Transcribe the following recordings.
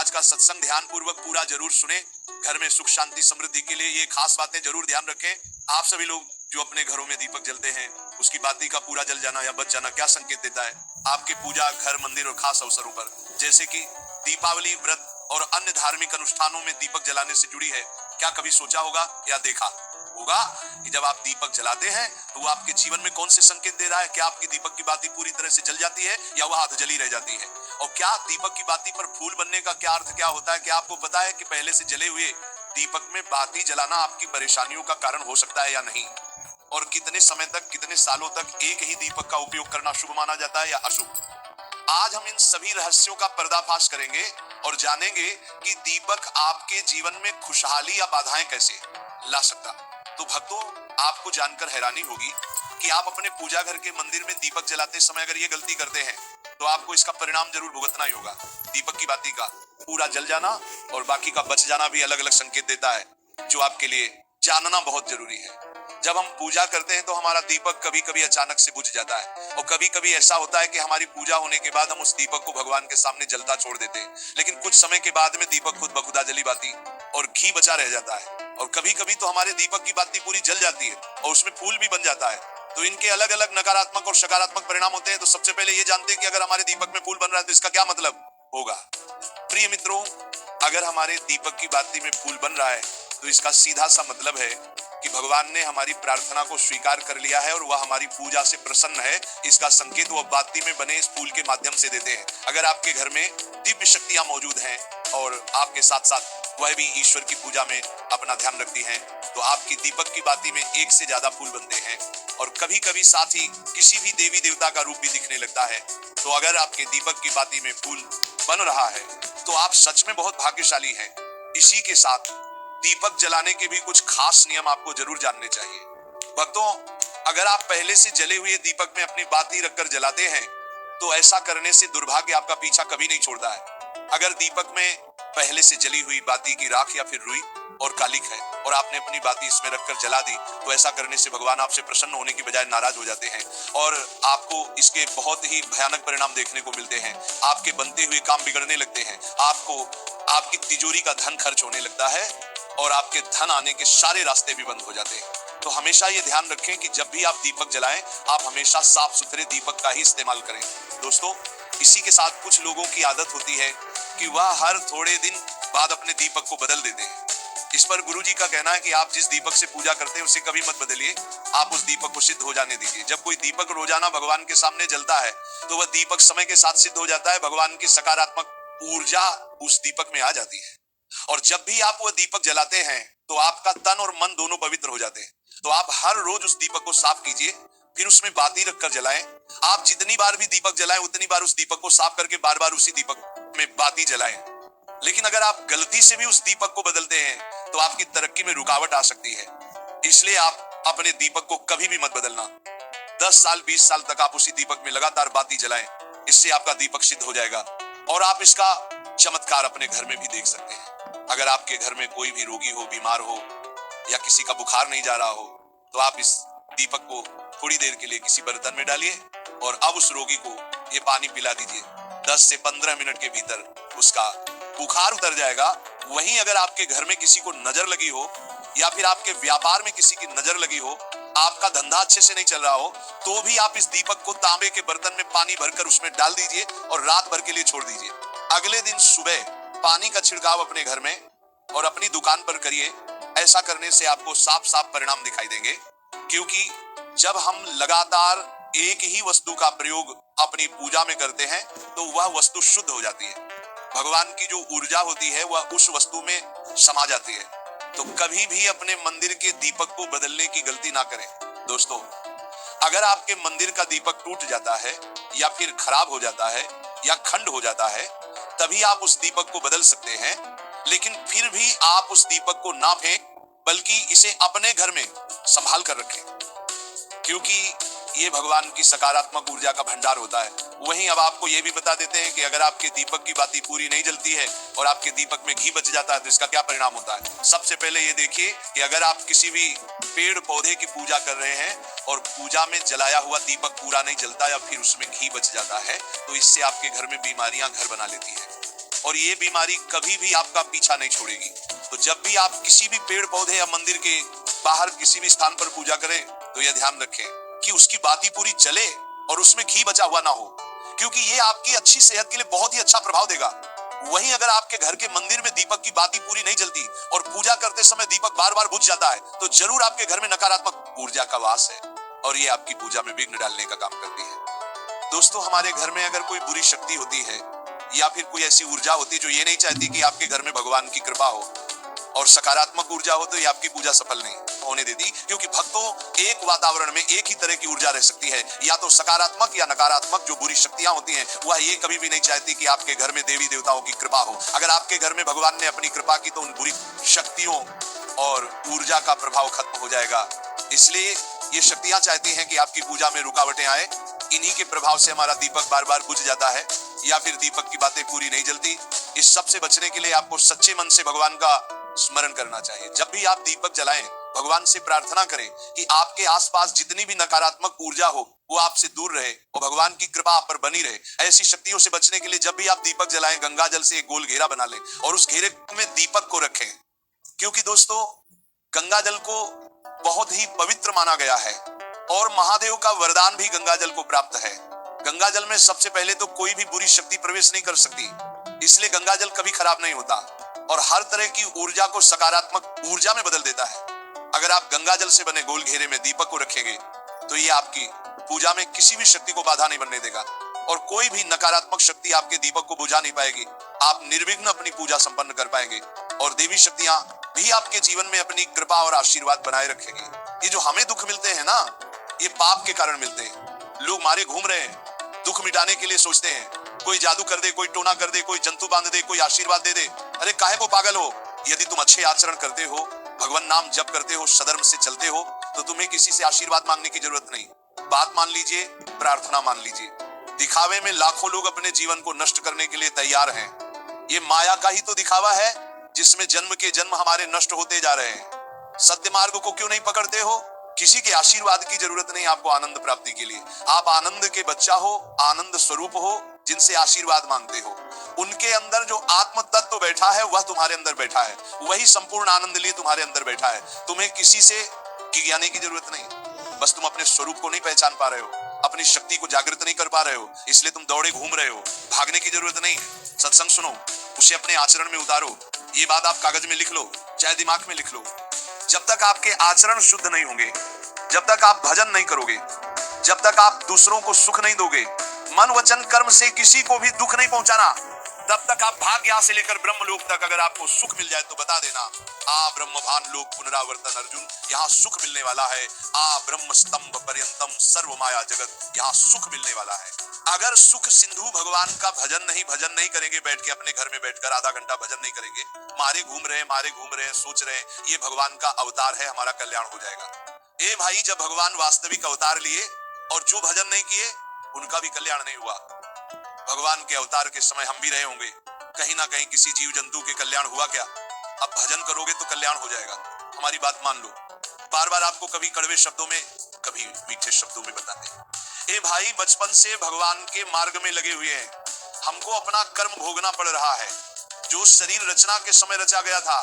आज का सत्संग ध्यान पूर्वक पूरा जरूर सुने। घर में सुख शांति समृद्धि के लिए ये खास बातें जरूर ध्यान रखें। आप सभी लोग जो अपने घरों में दीपक जलते हैं, उसकी बाती का पूरा जल जाना या बच जाना क्या संकेत देता है? आपके पूजा, घर, मंदिर और खास अवसरों पर जैसे कि दीपावली, व्रत और अन्य धार्मिक अनुष्ठानों में दीपक जलाने से जुड़ी है। क्या कभी सोचा होगा या देखा होगा कि जब आप दीपक जलाते हैं तो वो आपके जीवन में कौन से संकेत दे रहा है? क्या आपकी दीपक की बाती पूरी तरह से जल जाती है या वह आध जली रह जाती है? और क्या दीपक की बाती पर फूल बनने का क्या अर्थ क्या होता है? क्या आपको पता है कि पहले से जले हुए दीपक में बाती जलाना आपकी परेशानियों का कारण हो सकता है या नहीं? और कितने समय तक, कितने सालों तक एक ही दीपक का उपयोग करना शुभ माना जाता है या अशुभ? आज हम इन सभी रहस्यों का पर्दाफाश करेंगे और जानेंगे कि दीपक आपके जीवन में खुशहाली या बाधाएं कैसे ला सकता। तो भक्तों, आपको जानकर हैरानी होगी कि आप अपने पूजा घर के मंदिर में दीपक जलाते समय अगर ये गलती करते हैं तो आपको इसका परिणाम जरूर भुगतना ही होगा। दीपक की बाती का पूरा जल जाना और बाकी का बच जाना भी अलग अलग संकेत देता है, जो आपके लिए जानना बहुत जरूरी है। जब हम पूजा करते हैं तो हमारा दीपक कभी कभी अचानक से बुझ जाता है और कभी कभी ऐसा होता है कि हमारी पूजा होने के बाद हम उस दीपक को भगवान के सामने जलता छोड़ देते हैं, लेकिन कुछ समय के बाद में दीपक खुद बखुदा जली बाती और घी बचा रह जाता है। और कभी कभी तो हमारे दीपक की बाती पूरी जल जाती है और उसमें फूल भी बन जाता है। तो इनके अलग अलग नकारात्मक और सकारात्मक परिणाम होते हैं। तो सबसे पहले ये जानते हैं कि अगर हमारे दीपक में फूल बन रहा है तो इसका क्या मतलब होगा। प्रिय मित्रों, अगर हमारे दीपक की बाती में फूल बन रहा है तो इसका सीधा सा मतलब है कि भगवान ने हमारी प्रार्थना को स्वीकार कर लिया है और वह हमारी पूजा से प्रसन्न है। इसका संकेत वह बाती में बने इस फूल के माध्यम से देते हैं। अगर आपके घर में दिव्य शक्तियां मौजूद हैं और आपके साथ साथ वह भी ईश्वर की पूजा में अपना ध्यान रखती हैं, तो आपकी दीपक की बाती में एक से ज्यादा फूल बनते हैं और कभी कभी साथ ही किसी भी देवी देवता का रूप भी दिखने लगता है। तो अगर आपके दीपक की बाती में फूल बन रहा है तो आप सच में बहुत भाग्यशाली हैं। इसी के साथ दीपक जलाने के भी कुछ खास नियम आपको जरूर जानने चाहिए। भक्तों, अगर आप पहले से जले हुए दीपक में अपनी बाती रखकर जलाते हैं तो ऐसा करने से दुर्भाग्य आपका पीछा कभी नहीं छोड़ता है। अगर दीपक में पहले से जली हुई बाती की राख या फिर रुई और कालिक है और आपने अपनी बाती इसमें रखकर जला दी तो ऐसा करने से भगवान आपसे प्रसन्न होने की बजाय नाराज हो जाते हैं और आपको इसके बहुत ही भयानक परिणाम देखने को मिलते हैं। आपके बनते हुए काम बिगड़ने लगते हैं, आपको आपकी तिजोरी का धन खर्च होने लगता है और आपके धन आने के सारे रास्ते भी बंद हो जाते हैं। तो हमेशा ये ध्यान रखें कि जब भी आप दीपक जलाएं, आप हमेशा साफ सुथरे दीपक का ही इस्तेमाल करें। दोस्तों, इसी के साथ कुछ लोगों की आदत होती है कि वह हर थोड़े दिन बाद अपने दीपक को बदल देते हैं। इस पर गुरुजी का कहना है कि आप जिस दीपक से पूजा करते हैं उसे कभी मत बदलिए, आप उस दीपक को सिद्ध हो जाने दीजिए। जब कोई दीपक रोजाना भगवान के सामने जलता है तो वह दीपक समय के साथ सिद्ध हो जाता है। भगवान की सकारात्मक ऊर्जा उस दीपक में आ जाती है और जब भी आप वह दीपक जलाते हैं तो आपका तन और मन दोनों पवित्र हो जाते हैं। तो आप हर रोज उस दीपक को साफ कीजिए, फिर उसमें बाती रखकर जलाएं। आप जितनी बार भी दीपक जलाएं उतनी बार उस दीपक को साफ करके बार बार उसी दीपक में बाती जलाएं। लेकिन अगर आप गलती से भी उस दीपक को बदलते हैं तो आपकी तरक्की में रुकावट आ सकती है। इसलिए आप अपने दीपक को कभी भी मत बदलना। 10 साल 20 साल तक आप उसी दीपक में लगातार बाती जलाएं, इससे आपका दीपक सिद्ध हो जाएगा और आप इसका चमत्कार अपने घर में भी देख सकते हैं। अगर आपके घर में कोई भी रोगी हो, बीमार हो या किसी का बुखार नहीं जा रहा हो तो आप इस दीपक को थोड़ी देर के लिए किसी बर्तन में डालिए और अब उस रोगी को ये पानी पिला दीजिए। 10 से 15 मिनट के भीतर उसका बुखार उतर जाएगा। वहीं अगर आपके घर में किसी को नजर लगी हो या फिर आपके व्यापार में किसी की नजर लगी हो, आपका धंधा अच्छे से नहीं चल रहा हो, तो भी आप इस दीपक को तांबे के बर्तन में पानी भरकर उसमें डाल दीजिए और रात भर के लिए छोड़ दीजिए। अगले दिन सुबह पानी का छिड़काव अपने घर में और अपनी दुकान पर करिए। ऐसा करने से आपको साफ साफ परिणाम दिखाई देंगे, क्योंकि जब हम लगातार एक ही वस्तु का प्रयोग अपनी पूजा में करते हैं तो वह वस्तु शुद्ध हो जाती है। भगवान की जो ऊर्जा होती है वह उस वस्तु में समा जाती है। तो कभी भी अपने मंदिर के दीपक को बदलने की गलती ना करें। दोस्तों, अगर आपके मंदिर का दीपक टूट जाता है या फिर खराब हो जाता है या खंड हो जाता है, तभी आप उस दीपक को बदल सकते हैं। लेकिन फिर भी आप उस दीपक को ना फेंक, बल्कि इसे अपने घर में संभाल कर रखें, क्योंकि ये भगवान की सकारात्मक ऊर्जा का भंडार होता है। वहीं अब आपको ये भी बता देते हैं कि अगर आपके दीपक की बाती पूरी नहीं जलती है और आपके दीपक में घी बच जाता है तो इसका क्या परिणाम होता है। सबसे पहले ये देखिए कि अगर आप किसी भी पेड़ पौधे की पूजा कर रहे हैं और पूजा में जलाया हुआ दीपक पूरा नहीं जलता या फिर उसमें घी बच जाता है, तो इससे आपके घर में बीमारियां घर बना लेती है। और ये बीमारी कभी भी आपका पीछा नहीं छोड़ेगी। तो जब भी आप किसी भी पेड़ पौधे या मंदिर के बाहर किसी भी स्थान पर पूजा करें तो यह ध्यान रखें कि उसकी बाती पूरी जले और उसमें घी बचा हुआ ना हो, क्योंकि ये आपकी अच्छी सेहत के लिए बहुत ही अच्छा प्रभाव देगा। वहीं अगर आपके घर के मंदिर में दीपक की बाती पूरी नहीं जलती और पूजा करते समय दीपक बार बार बुझ जाता है तो जरूर आपके घर में नकारात्मक ऊर्जा का वास है और ये आपकी पूजा में विघ्न डालने का काम करती है। दोस्तों, हमारे घर में अगर कोई बुरी शक्ति होती है या फिर कोई ऐसी ऊर्जा होती है जो ये नहीं चाहती कि आपके घर में भगवान की कृपा हो और सकारात्मक ऊर्जा हो, तो ये आपकी पूजा सफल नहीं होने देती, क्योंकि भक्तों एक वातावरण में एक ही तरह की ऊर्जा रह सकती है, या तो सकारात्मक या नकारात्मक। जो बुरी शक्तियां होती हैं वह ये कभी भी नहीं चाहती कि आपके घर में देवी देवताओं की कृपा हो। अगर आपके घर में भगवान ने अपनी कृपा की तो उन बुरी शक्तियों और ऊर्जा का प्रभाव खत्म हो जाएगा। इसलिए ये शक्तियां चाहती हैं कि आपकी पूजा में रुकावटें आए। इन्हीं के प्रभाव से हमारा दीपक बार बार बुझ जाता है या फिर दीपक की बातें पूरी नहीं जलती। इस सब से बचने के लिए आपको सच्चे मन से भगवान का स्मरण करना चाहिए। जब भी आप दीपक जलाएं, भगवान से प्रार्थना करें कि आपके आसपास जितनी भी नकारात्मक ऊर्जा हो वो आपसे दूर रहे और भगवान की कृपा आप पर बनी रहे। ऐसी शक्तियों से बचने के लिए जब भी आप दीपक जलाएं, गंगा जल से एक गोल घेरा बना लें और उस घेरे में दीपक को रखें, क्योंकि दोस्तों गंगा जल को बहुत ही पवित्र माना गया है और महादेव का वरदान भी गंगा जल को प्राप्त है। गंगा जल में सबसे पहले तो कोई भी बुरी शक्ति प्रवेश नहीं कर सकती, इसलिए गंगा जल कभी खराब नहीं होता और हर तरह की ऊर्जा को सकारात्मक ऊर्जा में बदल देता है। अगर आप गंगा जल से बने गोल घेरे में दीपक को रखेंगे तो ये आपकी पूजा में किसी भी शक्ति को बाधा नहीं बनने देगा और कोई भी नकारात्मक शक्ति आपके दीपक को बुझा नहीं पाएगी। आप निर्विघ्न अपनी पूजा संपन्न कर पाएंगे और देवी शक्तियां भी आपके जीवन में अपनी कृपा और आशीर्वाद बनाए रखेंगी। ये जो हमें दुख मिलते हैं ना, ये पाप के कारण मिलते हैं। लोग मारे घूम रहे हैं, दुख मिटाने के लिए सोचते हैं, कोई जादू कर दे, कोई टोना कर दे, कोई जंतु बांध दे, कोई आशीर्वाद दे दे। अरे काहे को पागल हो? यदि तुम अच्छे आचरण करते हो, भगवान नाम जप करते हो, सधर्म से चलते हो, तो तुम्हें किसी से आशीर्वाद मांगने की जरूरत नहीं। बात मान लीजिए, प्रार्थना मान लीजिए। दिखावे में लाखों लोग अपने जीवन को नष्ट करने के लिए तैयार हैं। ये माया का ही तो दिखावा है जिसमें जन्म के जन्म हमारे नष्ट होते जा रहे हैं। सत्य मार्ग को क्यों नहीं पकड़ते हो? किसी के आशीर्वाद की जरूरत नहीं आपको आनंद प्राप्ति के लिए। आप आनंद के बच्चा हो, आनंद स्वरूप हो, जिनसे आशीर्वाद मांगते हो। उनके अंदर जो आत्म तत्व बैठा है वह तुम्हारे अंदर बैठा है, वही संपूर्ण आनंद लिए तुम्हारे अंदर बैठा है। तुम्हें किसी से गिज्ञाने की जरूरत नहीं, बस तुम अपने स्वरूप को नहीं पहचान पा रहे हो, अपनी शक्ति को जागृत नहीं कर पा रहे हो, इसलिए तुम दौड़े घूम रहे हो। भागने की जरूरत नहीं है। सत्संग सुनो, उसे अपने आचरण में उतारो। ये बात आप कागज में लिख लो, चाहे दिमाग में लिख लो। जब तक आपके आचरण शुद्ध नहीं होंगे, जब तक आप भजन नहीं करोगे, जब तक आप दूसरों को सुख नहीं दोगे, मन वचन कर्म से किसी को भी दुख नहीं पहुंचाना, तब तक आप भाग यहाँ से लेकर ब्रह्मलोक तक अगर आपको सुख मिल जाए तो बता देना, आ ब्रह्मभान लोक पुनरावर्तन अर्जुन, यहाँ सुख मिलने वाला है। आ ब्रह्म स्तंभ पर्यंतम सर्व माया जगत, यहाँ सुख मिलने वाला है। अगर सुख सिंधु भगवान का भजन नहीं करेंगे, बैठ के अपने घर में बैठकर आधा घंटा भजन नहीं करेंगे, मारे घूम रहे हैं, सोच रहे हैं ये भगवान का अवतार है, हमारा कल्याण हो जाएगा। ए भाई, जब भगवान वास्तविक अवतार लिए और जो भजन नहीं किए उनका भी कल्याण नहीं हुआ। भगवान के अवतार के समय हम भी रहे होंगे, कहीं ना कहीं किसी जीव जंतु के कल्याण हुआ क्या? अब भजन करोगे तो कल्याण हो जाएगा। हमारी बात मान लो। बार बार आपको कभी कड़वे शब्दों में, कभी मीठे शब्दों में बताते। ए भाई, बचपन से भगवान के मार्ग में लगे हुए हैं, हमको अपना कर्म भोगना पड़ रहा है। जो शरीर रचना के समय रचा गया था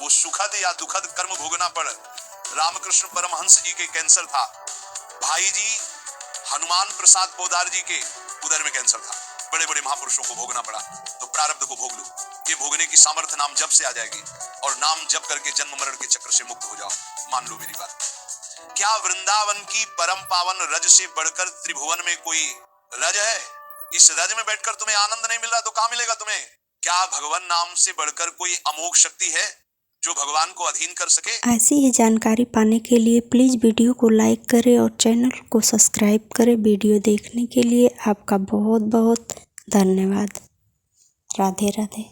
वो सुखद या दुखद कर्म भोगना पड़। रामकृष्ण परमहंस जी के कैंसर था, भाई जी हनुमान प्रसाद पोदार जी के उदर में कैंसर था, बड़े बड़े महापुरुषों को भोगना पड़ा। तो प्रारब्ध को भोग लो, ये भोगने की सामर्थ्य नाम जप से आ जाएगी और नाम जप करके जन्म मरण के चक्र से मुक्त हो जाओ। मान लो मेरी बात। क्या वृंदावन की परम पावन रज से बढ़कर त्रिभुवन में कोई रज है? इस रज में बैठकर तुम्हें आनंद नहीं मिल रहा तो कहां मिलेगा तुम्हें? क्या भगवान नाम से बढ़कर कोई अमोघ शक्ति है जो भगवान को अधीन कर सके? ऐसी ही जानकारी पाने के लिए प्लीज़ वीडियो को लाइक करें और चैनल को सब्सक्राइब करें। वीडियो देखने के लिए आपका बहुत बहुत धन्यवाद। राधे राधे।